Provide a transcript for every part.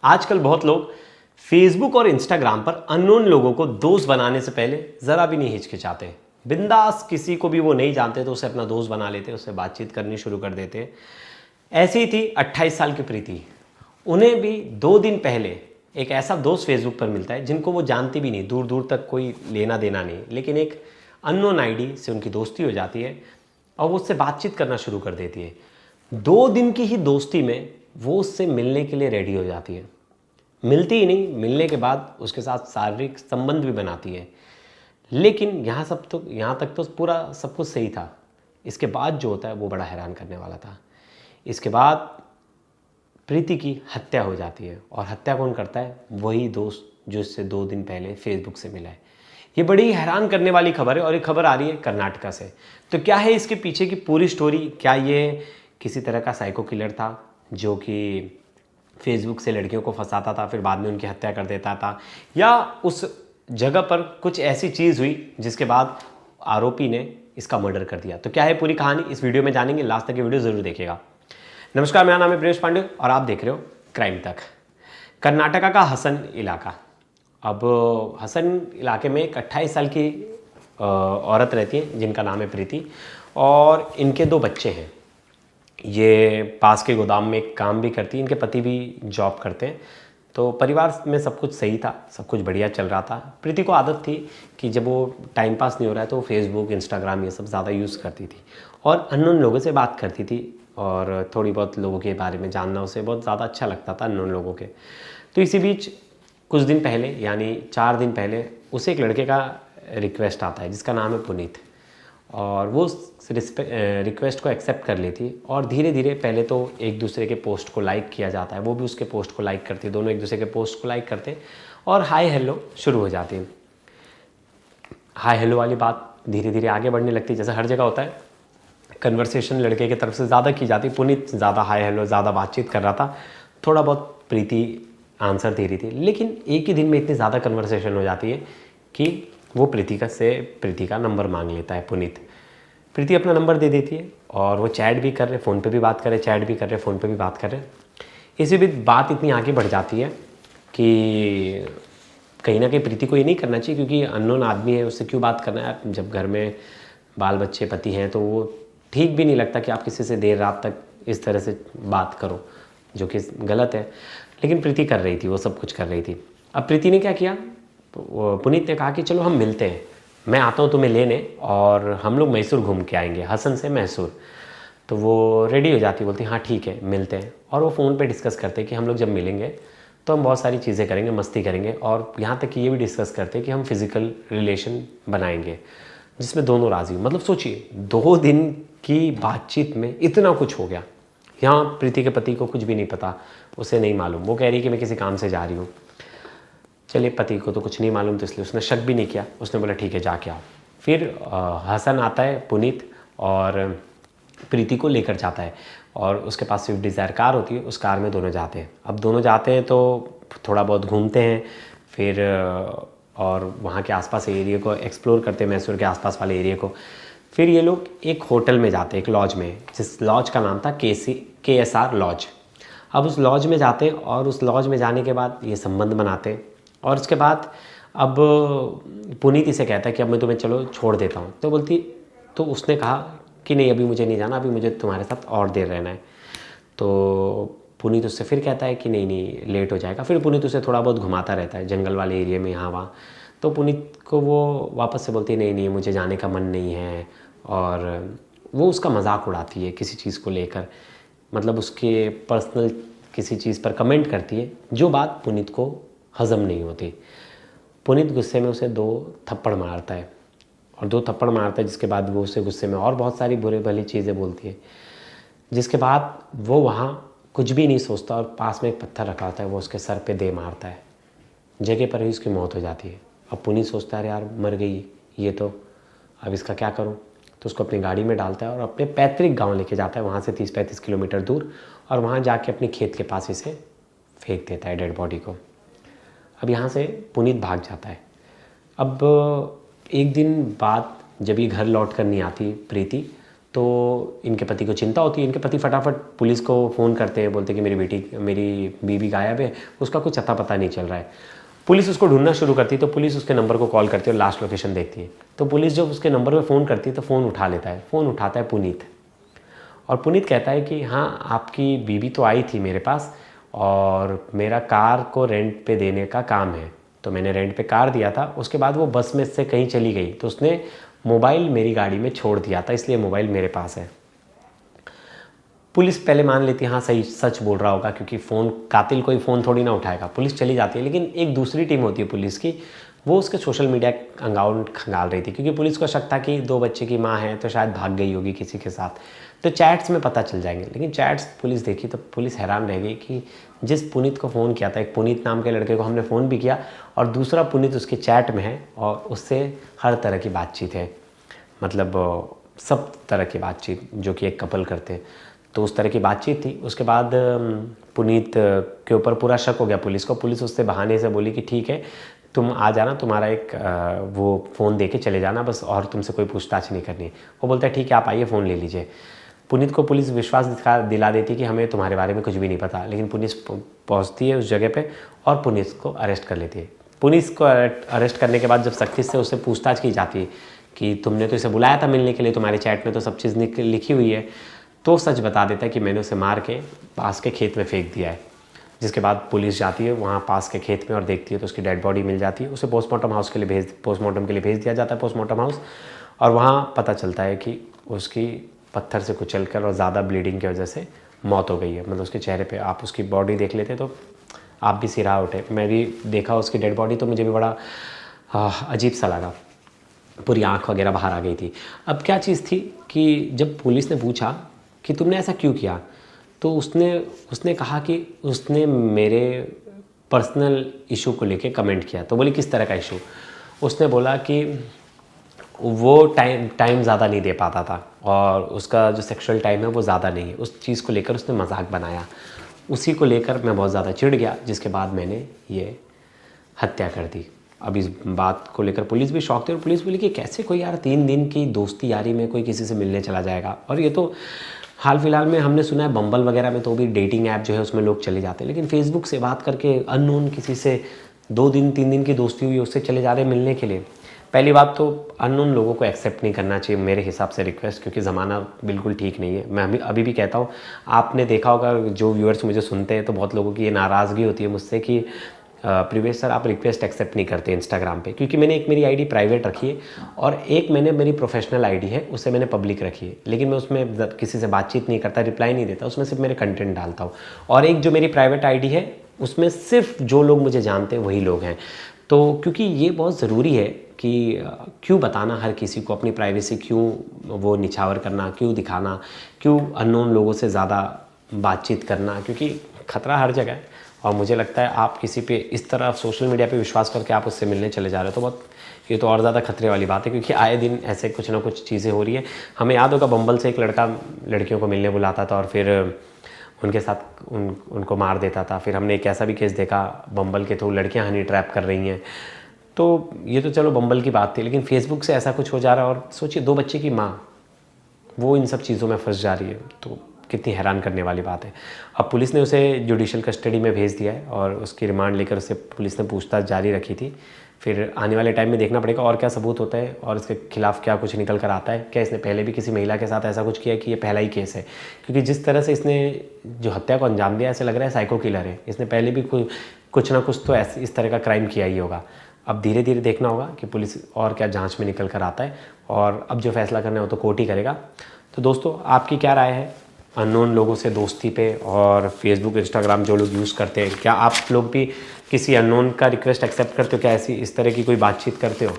आजकल बहुत लोग फेसबुक और इंस्टाग्राम पर अननोन लोगों को दोस्त बनाने से पहले ज़रा भी नहीं हिचकिचाते। बिंदास किसी को भी वो नहीं जानते तो उसे अपना दोस्त बना लेते, उससे बातचीत करनी शुरू कर देते। ऐसी ही थी 28 साल की प्रीति। उन्हें भी 2 दिन पहले एक ऐसा दोस्त फेसबुक पर मिलता है जिनको वो जानती भी नहीं, दूर दूर तक कोई लेना देना नहीं, लेकिन एक अननोन आईडी से उनकी दोस्ती हो जाती है और वो उससे बातचीत करना शुरू कर देती है। 2 दिन की ही दोस्ती में वो उससे मिलने के लिए रेडी हो जाती है। मिलती ही नहीं, मिलने के बाद उसके साथ शारीरिक संबंध भी बनाती है। लेकिन यहाँ तक तो पूरा सब कुछ सही था। इसके बाद जो होता है वो बड़ा हैरान करने वाला था। इसके बाद प्रीति की हत्या हो जाती है और हत्या कौन करता है? वही दोस्त जो इससे 2 दिन पहले फेसबुक से मिला है। ये बड़ी हैरान करने वाली खबर है और ये खबर आ रही है कर्नाटका से। तो क्या है इसके पीछे की पूरी स्टोरी? क्या ये किसी तरह का साइको किलर था जो कि फेसबुक से लड़कियों को फंसाता था, फिर बाद में उनकी हत्या कर देता था, या उस जगह पर कुछ ऐसी चीज़ हुई जिसके बाद आरोपी ने इसका मर्डर कर दिया? तो क्या है पूरी कहानी, इस वीडियो में जानेंगे। लास्ट तक ये वीडियो ज़रूर देखिएगा। नमस्कार, मेरा नाम है प्रियेश पांडे और आप देख रहे हो क्राइम तक। कर्नाटका का हसन इलाका। अब हसन इलाके में एक 28 साल की औरत रहती है जिनका नाम है प्रीति, और इनके 2 बच्चे हैं। ये पास के गोदाम में एक काम भी करती है, इनके पति भी जॉब करते हैं। तो परिवार में सब कुछ सही था, सब कुछ बढ़िया चल रहा था। प्रीति को आदत थी कि जब वो टाइम पास नहीं हो रहा है तो वो फेसबुक, इंस्टाग्राम ये सब ज़्यादा यूज़ करती थी और अननोन लोगों से बात करती थी, और थोड़ी बहुत लोगों के बारे में जानना उसे बहुत ज़्यादा अच्छा लगता था, अननोन लोगों के। तो इसी बीच कुछ दिन पहले, यानी 4 दिन पहले, उसे एक लड़के का रिक्वेस्ट आता है जिसका नाम है पुनीत, और वो उस रिक्वेस्ट को एक्सेप्ट कर लेती। और धीरे धीरे पहले तो एक दूसरे के पोस्ट को लाइक किया जाता है, वो भी उसके पोस्ट को लाइक करती है, दोनों एक दूसरे के पोस्ट को लाइक करते हैं और हाय हेलो शुरू हो जाती है। हाय हेलो वाली बात धीरे धीरे आगे बढ़ने लगती है। जैसे हर जगह होता है, कन्वर्सेशन लड़के की तरफ से ज़्यादा की जाती। पुनीत ज़्यादा हाय हेलो, ज़्यादा बातचीत कर रहा था, थोड़ा बहुत प्रीति आंसर दे रही थी। लेकिन एक ही दिन में इतनी ज़्यादा कन्वर्सेशन हो जाती है कि वो प्रीति का नंबर मांग लेता है पुनीत। प्रीति अपना नंबर दे देती है और वो चैट भी कर रहे, फ़ोन पे भी बात कर रहे, चैट भी कर रहे, फ़ोन पे भी बात कर रहे। इसी बीच बात इतनी आगे बढ़ जाती है कि कहीं ना कहीं प्रीति को ये नहीं करना चाहिए, क्योंकि अननोन आदमी है, उससे क्यों बात करना है। जब घर में बाल बच्चे, पति हैं, तो वो ठीक भी नहीं लगता कि आप किसी से देर रात तक इस तरह से बात करो, जो कि गलत है। लेकिन प्रीति कर रही थी, वो सब कुछ कर रही थी। अब प्रीति ने क्या किया, पुनीत ने कहा कि चलो हम मिलते हैं, मैं आता हूँ तुम्हें लेने और हम लोग मैसूर घूम के आएंगे, हसन से मैसूर। तो वो रेडी हो जाती, बोलती हाँ ठीक है मिलते हैं। और वो फ़ोन पे डिस्कस करते कि हम लोग जब मिलेंगे तो हम बहुत सारी चीज़ें करेंगे, मस्ती करेंगे, और यहाँ तक कि ये भी डिस्कस करते कि हम फिज़िकल रिलेशन बनाएंगे जिसमें दोनों राज़ी। मतलब सोचिए, 2 दिन की बातचीत में इतना कुछ हो गया। यहाँ प्रीति के पति को कुछ भी नहीं पता, उसे नहीं मालूम। वो कह रही कि मैं किसी काम से जा रही हूँ। चलिए, पति को तो कुछ नहीं मालूम, तो इसलिए उसने शक भी नहीं किया। उसने बोला ठीक है जाके आओ। फिर हसन आता है, पुनीत, और प्रीति को लेकर जाता है, और उसके पास स्विफ्ट डिज़ायर कार होती है, उस कार में दोनों जाते हैं। अब दोनों जाते हैं तो थोड़ा बहुत घूमते हैं, फिर और वहाँ के आसपास एरिया को एक्सप्लोर करते हैं, मैसूर के आसपास वाले एरिया को। फिर ये लोग एक होटल में जाते हैं, एक लॉज में, जिस लॉज का नाम था KSR लॉज। अब उस लॉज में जाते हैं और उस लॉज में जाने के बाद ये संबंध बनाते हैं। और उसके बाद अब पुनीत इसे कहता है कि अब मैं तुम्हें चलो छोड़ देता हूँ। तो बोलती, तो उसने कहा कि नहीं अभी मुझे नहीं जाना, अभी मुझे तुम्हारे साथ और देर रहना है। तो पुनीत उससे फिर कहता है कि नहीं नहीं लेट हो जाएगा। फिर पुनीत उसे थोड़ा बहुत घुमाता रहता है जंगल वाले एरिया में, यहाँ वहाँ। तो पुनीत को वो वापस से बोलती है नहीं नहीं मुझे जाने का मन नहीं है, और वो उसका मजाक उड़ाती है किसी चीज़ को लेकर, मतलब उसके पर्सनल किसी चीज़ पर कमेंट करती है, जो बात पुनीत को हज़म नहीं होती। पुनीत गुस्से में उसे 2 थप्पड़ मारता है, और 2 थप्पड़ मारता है, जिसके बाद वो उसे गुस्से में और बहुत सारी बुरे भली चीज़ें बोलती है। जिसके बाद वो वहाँ कुछ भी नहीं सोचता और पास में एक पत्थर रखा होता है, वो उसके सर पे दे मारता है। जगह पर ही उसकी मौत हो जाती है। अब पुनीत सोचता है यार मर गई ये तो, अब इसका क्या करूँ। तो उसको अपनी गाड़ी में डालता है और अपने पैतृक गांव लेके जाता है, वहाँ से 30-35 किलोमीटर दूर, और वहाँ जाके अपने खेत के पास इसे फेंक देता है, डेड बॉडी को। अब यहाँ से पुनीत भाग जाता है। अब एक दिन बाद जब ये घर लौट कर नहीं आती प्रीति, तो इनके पति को चिंता होती है। इनके पति फटाफट पुलिस को फ़ोन करते हैं, बोलते हैं कि मेरी बीवी गायब है, उसका कुछ अता पता नहीं चल रहा है। पुलिस उसको ढूंढना शुरू करती है, तो पुलिस उसके नंबर को कॉल करती है और लास्ट लोकेशन देखती है। तो पुलिस जब उसके नंबर पे फ़ोन करती है तो फ़ोन उठा लेता है। फ़ोन उठाता है पुनीत, और पुनीत कहता है कि हाँ, आपकी बीवी तो आई थी मेरे पास और मेरा कार को रेंट पे देने का काम है, तो मैंने रेंट पे कार दिया था। उसके बाद वो बस में से कहीं चली गई, तो उसने मोबाइल मेरी गाड़ी में छोड़ दिया था, इसलिए मोबाइल मेरे पास है। पुलिस पहले मान लेती है हाँ सही सच बोल रहा होगा, क्योंकि फ़ोन, कातिल कोई फ़ोन थोड़ी ना उठाएगा। पुलिस चली जाती है, लेकिन एक दूसरी टीम होती है पुलिस की, वो उसके सोशल मीडिया अकाउंट खंगाल रही थी, क्योंकि पुलिस को शक था कि 2 बच्चे की माँ है तो शायद भाग गई होगी किसी के साथ, तो चैट्स में पता चल जाएंगे। लेकिन चैट्स पुलिस देखी तो पुलिस हैरान रह गई कि जिस पुनीत को फ़ोन किया था, एक पुनीत नाम के लड़के को हमने फ़ोन भी किया, और दूसरा पुनीत उसके चैट में है और उससे हर तरह की बातचीत है, मतलब सब तरह की बातचीत जो कि एक कपल करते हैं। तो उस तरह की बातचीत थी। उसके बाद पुनीत के ऊपर पूरा शक हो गया पुलिस को। पुलिस उससे बहाने से बोली कि ठीक है, तुम आ जाना, तुम्हारा एक वो फ़ोन दे के चले जाना बस, और तुमसे कोई पूछताछ नहीं करनी। वो बोलता है ठीक है, आप आइए, फ़ोन ले लीजिए। पुनीत को पुलिस विश्वास दिला देती है कि हमें तुम्हारे बारे में कुछ भी नहीं पता, लेकिन पुलिस पहुंचती है उस जगह पे और पुनीत को अरेस्ट कर लेती है। पुलिस को अरेस्ट करने के बाद जब सख्ती से उससे पूछताछ की जाती है कि तुमने तो इसे बुलाया था मिलने के लिए, तुम्हारे चैट में तो सब चीज़ लिखी हुई है, तो सच बता देता है कि मैंने उसे मार के पास के खेत में फेंक दिया है। जिसके बाद पुलिस जाती है वहाँ पास के खेत में और देखती है तो उसकी डेड बॉडी मिल जाती है। उसे पोस्टमार्टम के लिए भेज दिया जाता है पोस्टमार्टम हाउस, और वहाँ पता चलता है कि उसकी पत्थर से कुचलकर और ज़्यादा ब्लीडिंग की वजह से मौत हो गई है। मतलब उसके चेहरे पे आप उसकी बॉडी देख लेते तो आप भी सिरा उठे। मैं भी देखा उसकी डेड बॉडी तो मुझे भी बड़ा अजीब सा लगा, पूरी आँख वगैरह बाहर आ गई थी। अब क्या चीज़ थी कि जब पुलिस ने पूछा कि तुमने ऐसा क्यों किया, तो उसने कहा कि उसने मेरे पर्सनल इशू को लेके कमेंट किया। तो बोली किस तरह का इशू? उसने बोला कि वो टाइम ज़्यादा नहीं दे पाता था और उसका जो सेक्सुअल टाइम है वो ज़्यादा नहीं है। उस चीज़ को लेकर उसने मजाक बनाया, उसी को लेकर मैं बहुत ज़्यादा चिढ़ गया, जिसके बाद मैंने ये हत्या कर दी। अब इस बात को लेकर पुलिस भी शौक थी और पुलिस बोली कि कैसे कोई यार 3 दिन की दोस्ती यारी में कोई किसी से मिलने चला जाएगा। और ये तो हाल फिलहाल में हमने सुना है बम्बल वगैरह में तो भी डेटिंग ऐप जो है उसमें लोग चले जाते हैं, लेकिन फेसबुक से बात करके अननोन किसी से 2 दिन 3 दिन की दोस्ती हुई, उससे चले जा रहे मिलने के लिए। पहली बात तो अननोन लोगों को एक्सेप्ट नहीं करना चाहिए मेरे हिसाब से, रिक्वेस्ट, क्योंकि ज़माना बिल्कुल ठीक नहीं है। मैं अभी भी कहता हूँ, आपने देखा होगा जो व्यूअर्स मुझे सुनते हैं तो बहुत लोगों की ये नाराज़गी होती है मुझसे कि प्रीवियस सर आप रिक्वेस्ट एक्सेप्ट नहीं करते इंस्टाग्राम पे, क्योंकि मैंने एक मेरी आईडी प्राइवेट रखी है और एक मैंने मेरी प्रोफेशनल आईडी है उसे मैंने पब्लिक रखी है, लेकिन मैं उसमें किसी से बातचीत नहीं करता, रिप्लाई नहीं देता, उसमें सिर्फ मेरे कंटेंट डालता हूँ। और एक जो मेरी प्राइवेट आईडी है उसमें सिर्फ जो लोग मुझे जानते हैं वही लोग हैं। तो क्योंकि ये बहुत ज़रूरी है कि क्यों बताना हर किसी को अपनी प्राइवेसी, क्यों वो निछावर करना, क्यों दिखाना, क्यों अननोन लोगों से ज़्यादा बातचीत करना, क्योंकि खतरा हर जगह है। और मुझे लगता है आप किसी पे इस तरह सोशल मीडिया पे विश्वास करके आप उससे मिलने चले जा रहे हो तो बहुत, ये तो और ज़्यादा खतरे वाली बात है, क्योंकि आए दिन ऐसे कुछ ना कुछ चीज़ें हो रही है। हमें याद होगा बम्बल से एक लड़का लड़कियों को मिलने बुलाता था और फिर उनके साथ उनको मार देता था। फिर हमने एक ऐसा भी केस देखा बम्बल के थ्रू लड़कियां हनी ट्रैप कर रही हैं। तो ये तो चलो बम्बल की बात थी, लेकिन फेसबुक से ऐसा कुछ हो जा रहा है। और सोचिए 2 बच्चे की माँ वो इन सब चीज़ों में फंस जा रही है, तो कितनी हैरान करने वाली बात है। अब पुलिस ने उसे जुडिशल कस्टडी में भेज दिया है और उसकी रिमांड लेकर उसे पुलिस ने पूछताछ जारी रखी थी। फिर आने वाले टाइम में देखना पड़ेगा और क्या सबूत होता है और इसके खिलाफ क्या कुछ निकल कर आता है। क्या इसने पहले भी किसी महिला के साथ ऐसा कुछ किया कि ये पहला ही केस है? क्योंकि जिस तरह से इसने जो हत्या को अंजाम दिया, ऐसे लग रहा है साइको किलर है। इसने पहले भी कुछ ना कुछ तो ऐसे इस तरह का क्राइम किया ही होगा। अब धीरे धीरे देखना होगा कि पुलिस और क्या जाँच में निकल कर आता है, और अब जो फैसला करना है वो तो कोर्ट ही करेगा। तो दोस्तों आपकी क्या राय है अननोन लोगों से दोस्ती पे और फेसबुक इंस्टाग्राम जो लोग यूज़ करते हैं, क्या आप लोग भी किसी अननोन का रिक्वेस्ट एक्सेप्ट करते हो? क्या ऐसी इस तरह की कोई बातचीत करते हो?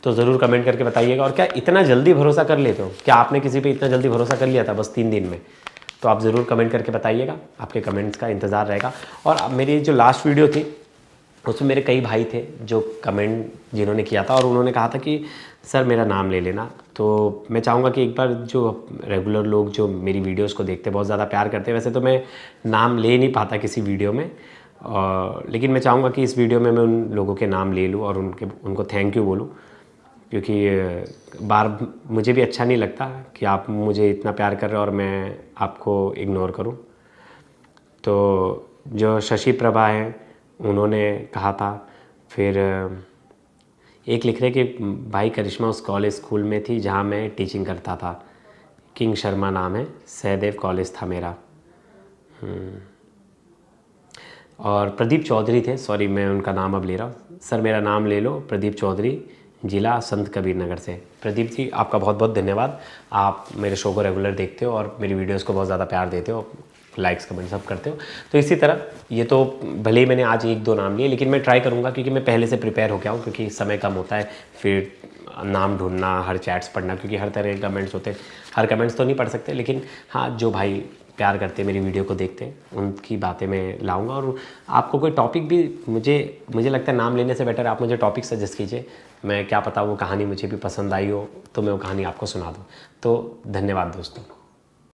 तो ज़रूर कमेंट करके बताइएगा। और क्या इतना जल्दी भरोसा कर लेते हो? क्या आपने किसी पे इतना जल्दी भरोसा कर लिया था बस 3 दिन में? तो आप ज़रूर कमेंट करके बताइएगा, आपके कमेंट्स का इंतज़ार रहेगा। और मेरी जो लास्ट वीडियो थी उसमें मेरे कई भाई थे जो कमेंट जिन्होंने किया था और उन्होंने कहा था कि सर मेरा नाम ले लेना। तो मैं चाहूँगा कि एक बार जो रेगुलर लोग जो मेरी वीडियोस को देखते हैं, बहुत ज़्यादा प्यार करते हैं, वैसे तो मैं नाम ले नहीं पाता किसी वीडियो में, लेकिन मैं चाहूँगा कि इस वीडियो में मैं उन लोगों के नाम ले लूँ और उनको थैंक यू बोलूँ, क्योंकि मुझे भी अच्छा नहीं लगता कि आप मुझे इतना प्यार कर रहे हो और मैं आपको इग्नोर करूं। तो जो शशि प्रभा है उन्होंने कहा था। फिर एक लिख रहे कि भाई करिश्मा उस कॉलेज स्कूल में थी जहाँ मैं टीचिंग करता था, किंग शर्मा नाम है, सहदेव कॉलेज था मेरा। और प्रदीप चौधरी थे, सॉरी मैं उनका नाम अब ले रहा हूँ, सर मेरा नाम ले लो, प्रदीप चौधरी, जिला संत कबीर नगर से। प्रदीप जी आपका बहुत बहुत धन्यवाद, आप मेरे शो को रेगुलर देखते हो और मेरी वीडियोस को बहुत ज़्यादा प्यार देते हो, लाइक्स कमेंट सब करते हो। तो इसी तरह ये तो भले ही मैंने आज 1-2 नाम लिए, लेकिन मैं ट्राई करूँगा क्योंकि मैं पहले से प्रिपेयर हो गया हूँ, क्योंकि समय कम होता है, फिर नाम ढूंढना, हर चैट्स पढ़ना, क्योंकि हर तरह के कमेंट्स होते हैं, हर कमेंट्स तो नहीं पढ़ सकते, लेकिन हाँ जो भाई प्यार करते हैं, मेरी वीडियो को देखते हैं, उनकी बातें मैं लाऊंगा। और आपको कोई टॉपिक भी मुझे लगता है नाम लेने से बेटर आप मुझे टॉपिक सजेस्ट कीजिए, मैं क्या पता वो कहानी मुझे भी पसंद आई हो तो मैं वो कहानी आपको सुना दूँ। तो धन्यवाद दोस्तों।